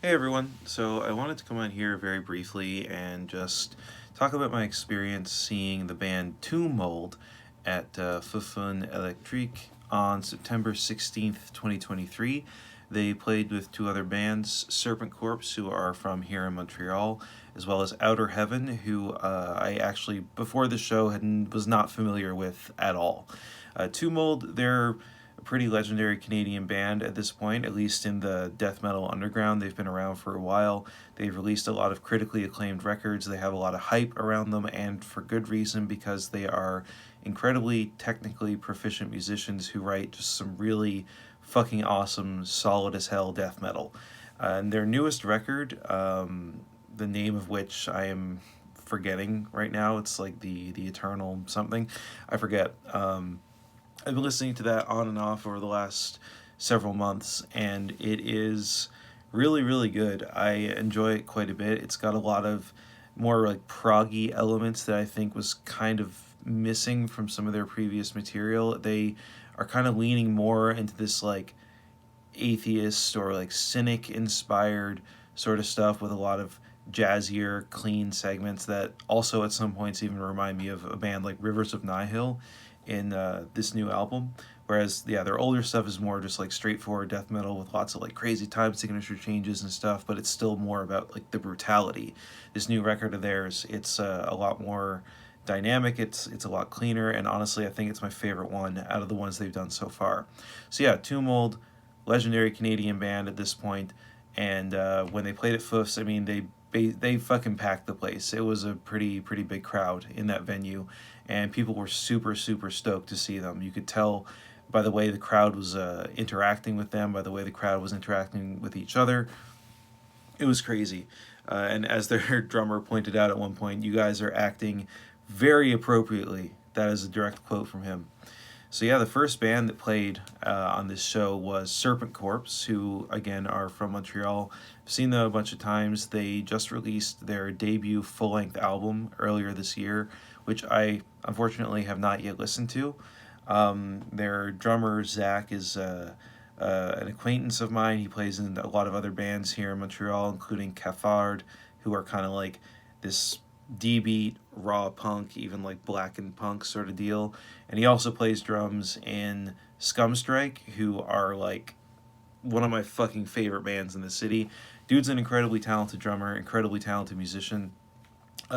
Hey everyone, so I wanted to come on here very briefly and just talk about my experience seeing the band Tomb Mold at Foufounes Electriques on September 16th, 2023. They played with two other bands, Serpent, who are from here in Montreal, as well as Outer Heaven, who I actually, before the show, was not familiar with at all. Tomb Mold, they're a pretty legendary Canadian band at this point, at least in the death metal underground. They've been around for a while. They've released a lot of critically acclaimed records. They have a lot of hype around them, and for good reason, because they are incredibly technically proficient musicians who write just some really fucking awesome, solid as hell death metal. And their newest record, the name of which I am forgetting right now, it's like the Eternal something. I forget. I've been listening to that on and off over the last several months, and it is really, really good. I enjoy it quite a bit. It's got a lot of more like proggy elements that I think was kind of missing from some of their previous material. They are kind of leaning more into this like atheist or like cynic inspired sort of stuff with a lot of jazzier, clean segments that also at some points even remind me of a band like Rivers of Nihil in this new album. Whereas, yeah, their older stuff is more just like straightforward death metal with lots of like crazy time signature changes and stuff, but it's still more about like the brutality. This new record of theirs, it's a lot more dynamic. It's a lot cleaner, and honestly, I think it's my favorite one out of the ones they've done so far. So yeah, Tomb Mold, legendary Canadian band at this point, and when they played at Foufs, I mean they fucking packed the place. It was a pretty big crowd in that venue, and people were super stoked to see them. You could tell by the way the crowd was interacting with them, by the way the crowd was interacting with each other. It was crazy. And as their drummer pointed out at one point, you guys are acting very appropriately. That is a direct quote from him. So yeah, the first band that played on this show was Serpent, who again are from Montreal. I've seen them a bunch of times. They just released their debut full-length album earlier this year, which I unfortunately have not yet listened to. Their drummer Zach is an acquaintance of mine. He plays in a lot of other bands here in Montreal, including Cafard, who are kind of like this D-beat, raw punk, even like blackened punk sort of deal. And he also plays drums in Scumstrike, who are like one of my fucking favorite bands in the city. Dude's an incredibly talented drummer, incredibly talented musician.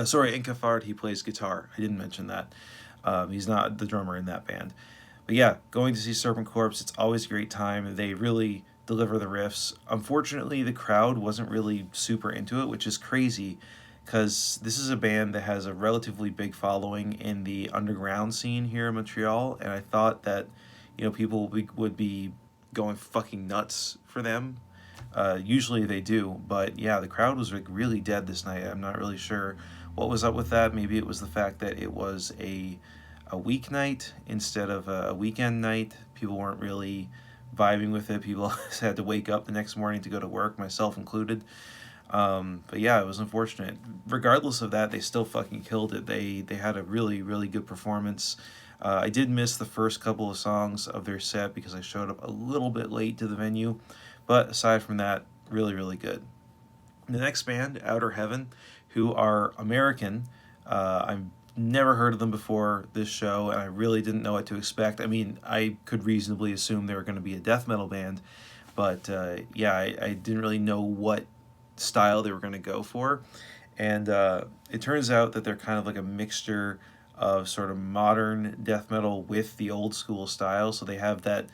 Sorry, in Cafard, he plays guitar. I didn't mention that. He's not the drummer in that band. But yeah, going to see Serpent, it's always a great time. They really deliver the riffs. Unfortunately, the crowd wasn't really super into it, which is crazy because this is a band that has a relatively big following in the underground scene here in Montreal, and I thought that people would be going fucking nuts for them. Usually they do, but yeah, the crowd was like really dead this night. I'm not really sure what was up with that. Maybe it was the fact that it was a weeknight instead of a weekend night. People weren't really vibing with it. People had to wake up the next morning to go to work, myself included. But yeah, it was unfortunate. Regardless of that, they still fucking killed it. They had a really good performance. I did miss the first couple of songs of their set because I showed up a little bit late to the venue, but aside from that, really good. The next band, Outer Heaven, who are American. I've never heard of them before this show, and I really didn't know what to expect. I mean, I could reasonably assume they were going to be a death metal band, but yeah, I didn't really know what style they were going to go for. And it turns out that they're kind of like a mixture of sort of modern death metal with the old school style. So they have that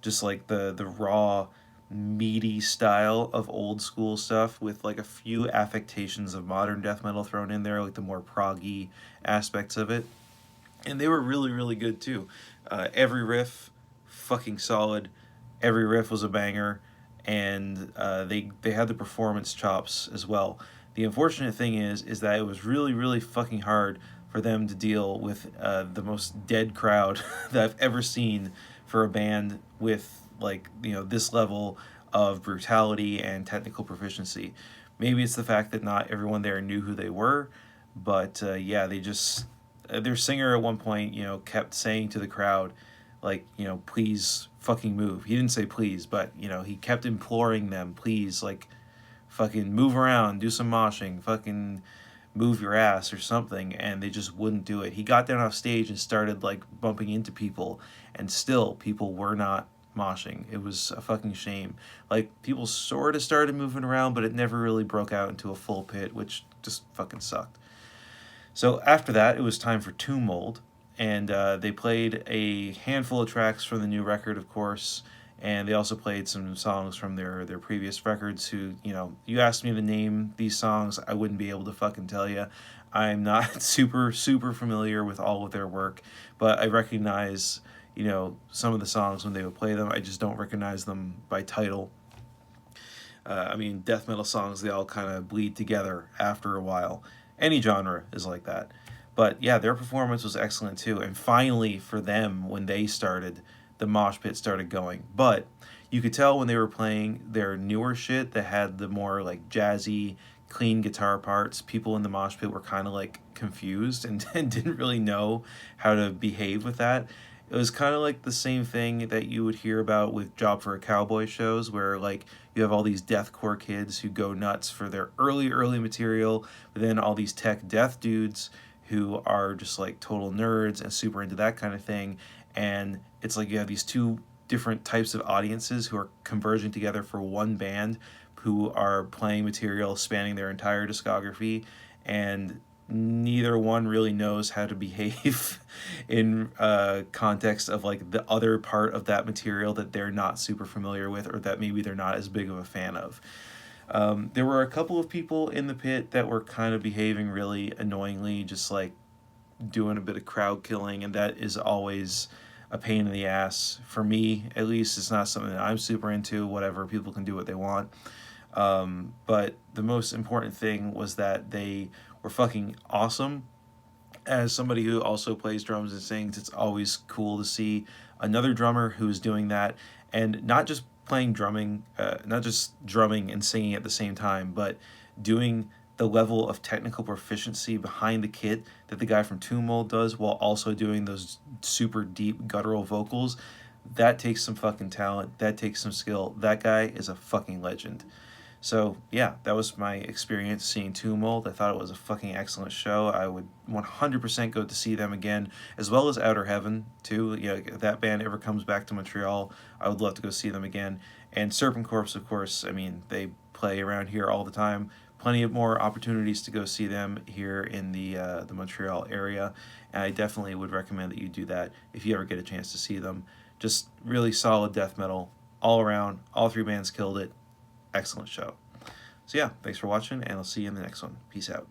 just like the raw meaty style of old school stuff with like a few affectations of modern death metal thrown in there, like the more proggy aspects of it. And they were really good too. Every riff fucking solid. Every riff was a banger, and they had the performance chops as well. The unfortunate thing is that it was really fucking hard for them to deal with the most dead crowd that I've ever seen for a band with like this level of brutality and technical proficiency. Maybe it's the fact that not everyone there knew who they were, but yeah, they just their singer at one point kept saying to the crowd like please fucking move. He didn't say please, but he kept imploring them, please, like fucking move around, do some moshing, fucking move your ass or something, and they just wouldn't do it. He got down off stage and started like bumping into people, and still people were not moshing. It was a fucking shame. Like, people sort of started moving around, but it never really broke out into a full pit, which just fucking sucked. So after that, it was time for Tomb Mold, and they played a handful of tracks from the new record, of course, and they also played some songs from their previous records. Who, you know, you asked me to name these songs, I wouldn't be able to fucking tell you. I'm not super familiar with all of their work, but I recognize, you know, some of the songs when they would play them. I just don't recognize them by title. I mean, death metal songs, they all kind of bleed together after a while. Any genre is like that. But yeah, their performance was excellent too. And finally, for them, when they started, the mosh pit started going. But you could tell when they were playing their newer shit that had the more like jazzy, clean guitar parts, people in the mosh pit were kind of like confused and didn't really know how to behave with that. It was kind of like the same thing that you would hear about with Job for a Cowboy shows, where like you have all these deathcore kids who go nuts for their early material, but then all these tech death dudes who are just like total nerds and super into that kind of thing. And it's like you have these two different types of audiences who are converging together for one band, who are playing material spanning their entire discography, and neither one really knows how to behave in context of like the other part of that material that they're not super familiar with, or that maybe they're not as big of a fan of. There were a couple of people in the pit that were kind of behaving really annoyingly, just like doing a bit of crowd killing, and that is always a pain in the ass. For me, at least, it's not something that I'm super into. Whatever, people can do what they want. But the most important thing was that they were fucking awesome. As somebody who also plays drums and sings, it's always cool to see another drummer who's doing that, and not just playing drumming, not just drumming and singing at the same time, but doing the level of technical proficiency behind the kit that the guy from Tomb Mold does, while also doing those super deep guttural vocals. That takes some fucking talent. That takes some skill. That guy is a fucking legend. So yeah, that was my experience seeing Tomb Mold. I thought it was a fucking excellent show. I would 100% go to see them again, as well as Outer Heaven too. Yeah, if that band ever comes back to Montreal, I would love to go see them again. And Serpent Corpse, of course. I mean, they play around here all the time. Plenty of more opportunities to go see them here in the Montreal area, and I definitely would recommend that you do that if you ever get a chance to see them. Just really solid death metal all around. All three bands killed it. Excellent show. So yeah, thanks for watching, and I'll see you in the next one. Peace out.